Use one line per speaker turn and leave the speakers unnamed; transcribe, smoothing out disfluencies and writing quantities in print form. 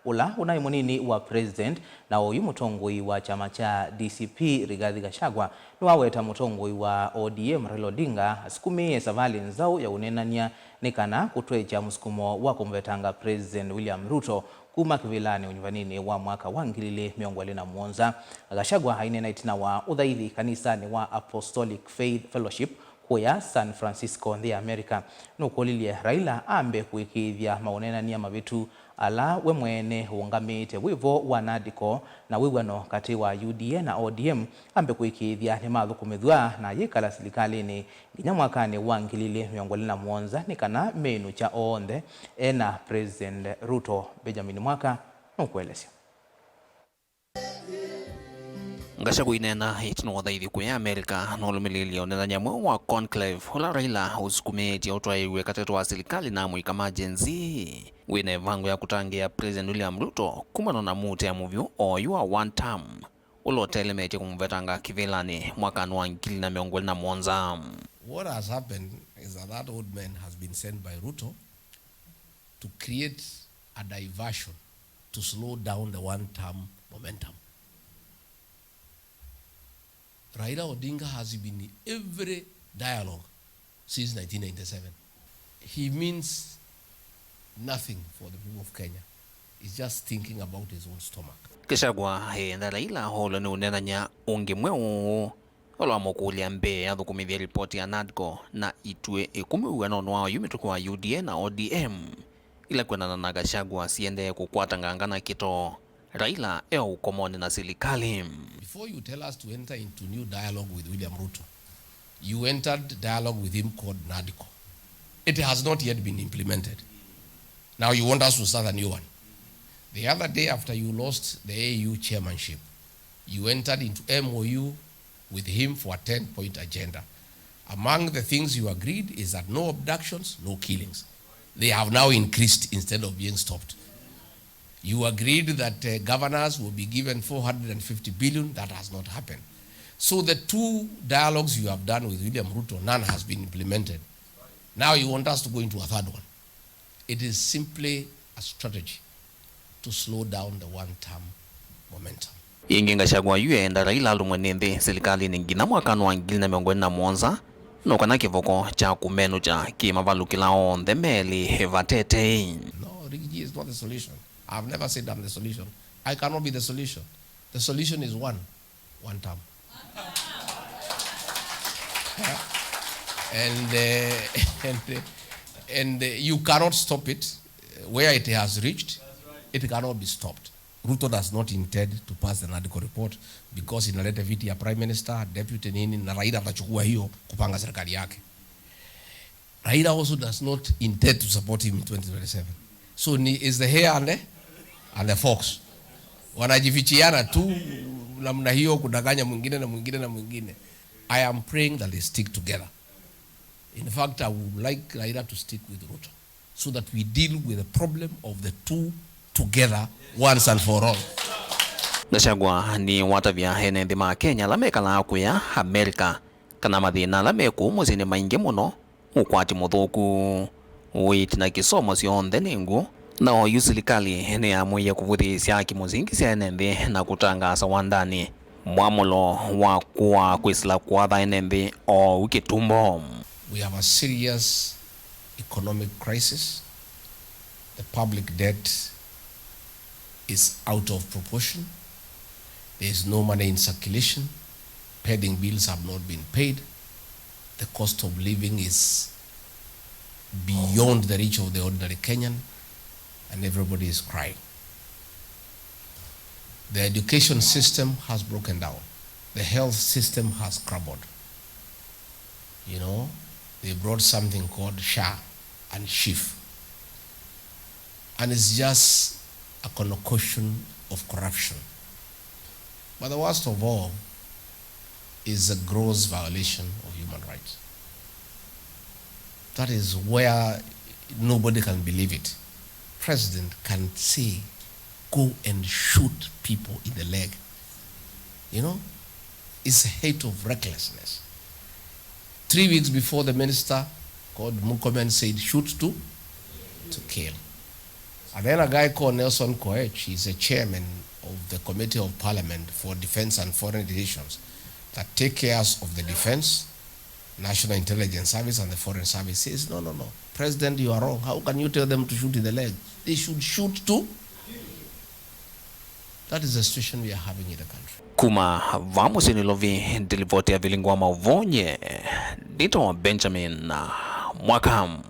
ula unai munini wa president na uyu Mutongoi wa chama cha DCP Rigathi Gachagua Niwaweta Mutongoi wa ODM Raila Odinga Asukumiiye Savali Nzau ya Uneenanya Nikana Kutwekya Musukumo wa Kumuvetanga President Ruto Kuma Kivilani UnyuvAnini wa mwaka wa 2021. Gachagua hainena itina wa uthaithi kanisani wa Apostolic Faith Fellowship kuya San Francisco the America nukulilie Raila ambe kuikithia maunenania mavitu ala we mwene ungamite wivo wanadiko na wiwano kati wa UDA na ODM ambe kuikithia ni mathukumithwa na yikala silikalini nginya mwakani wa 2021 nikana menu cha oonde ena President Ruto Benjamin Mwaka nukuelesya.
Gachagua inena itino thaithi kuya America no lumilili Uneenanya wa conclave ula Raila Asukumiiye utwaiwe kateto wa serikali na mwika emergency wine vango ya kutangia President Ruto kumano na mute ya muvyu oyu wa Wantam ulotelemete Kumuvetanga Kivilani mwaka wa 2021.
What has happened is that old man has been sent by Ruto to create a diversion to slow down the one-term momentum. Raila Odinga has been in every dialogue since 1997. He means nothing for the people of Kenya. He's just thinking about his own stomach.
Gachagua henda Raila holo ni Uneenanya mweu olo amokulia mbe athukumithia ripoti ya NADCO na itue ikumiuano nwao yumituku wa UDA na ODM ila kwenana na Gachagua siende kukwata ngangana kito Raila ukomoni na serikali.
Before you tell us to enter into new dialogue with Ruto, you entered dialogue with him called NADCO. It has not yet been implemented. Now you want us to start a new one. The other day after you lost the AU chairmanship, you entered into MOU with him for a 10-point agenda. Among the things you agreed is that no abductions, no killings. They have now increased instead of being stopped. You agreed that governors will be given 450 billion. That has not happened. So the two dialogues you have done with Ruto, none has been implemented. Now you want us to go into a third one. It is simply a strategy to slow down the one-term momentum.
Ingi Gachagua yuenda Raila lumwenende serikali ningina mwaka wa 2021 no kana kivoko cha kumenu cha kimavalukila on the meli hevatete.
No, Rigathi is not the solution. I've never said I'm the solution. I cannot be the solution. The solution is one term. And you cannot stop it. Where it has reached, it cannot be stopped. Ruto does not intend to pass the NADCO report because inaleta viti ya prime minister, deputy nini na Raila atachukua hiyo kupanga serikali yake. Raila also does not intend to support him in 2027. So is the hare and the fox. Wanajifichiana tu namna hiyo kudanganya mwingine na mwingine na mwingine. I am praying that they stick together. In fact, I would like Raila to stick with Ruto so that we deal with the problem of the two together once and for all.
Gachagua ni watavya hene thima Kenya lamekala kuya America kana mathina lameku muzini maingi muno ukwati muthuku witina kisomo sionthe ningu na oyu serikali ni amwe kuvuthisya kimuzingi cia enenthi na kutangasa wandani mwamulo wa kuwa kwisila kwatha enenthi o ukitumbo.
We have a serious economic crisis. The public debt is out of proportion. There is no money in circulation. Pending bills have not been paid. The cost of living is beyond the reach of the ordinary Kenyan, and everybody is crying. The education system has broken down. The health system has crumbled. You know, they brought something called SHA and SHIF. And it's just a concoction of corruption. But the worst of all is a gross violation of human rights. That is where nobody can believe it. President can say, go and shoot people in the leg. You know, it's a hate of recklessness. 3 weeks before, the minister called Mukomen said, shoot to kill. And then a guy called Nelson Koech, he's a chairman of the Committee of Parliament for Defense and Foreign Relations that take care of the defense, National Intelligence Service, and the Foreign Service. Says, no, President, you are wrong. How can you tell them to shoot in the leg? They should shoot too. That is the situation we are having in the country.
Kuma vamos inilovi dilivotia vilingwa mauvonye dito Benjamin Mwakam.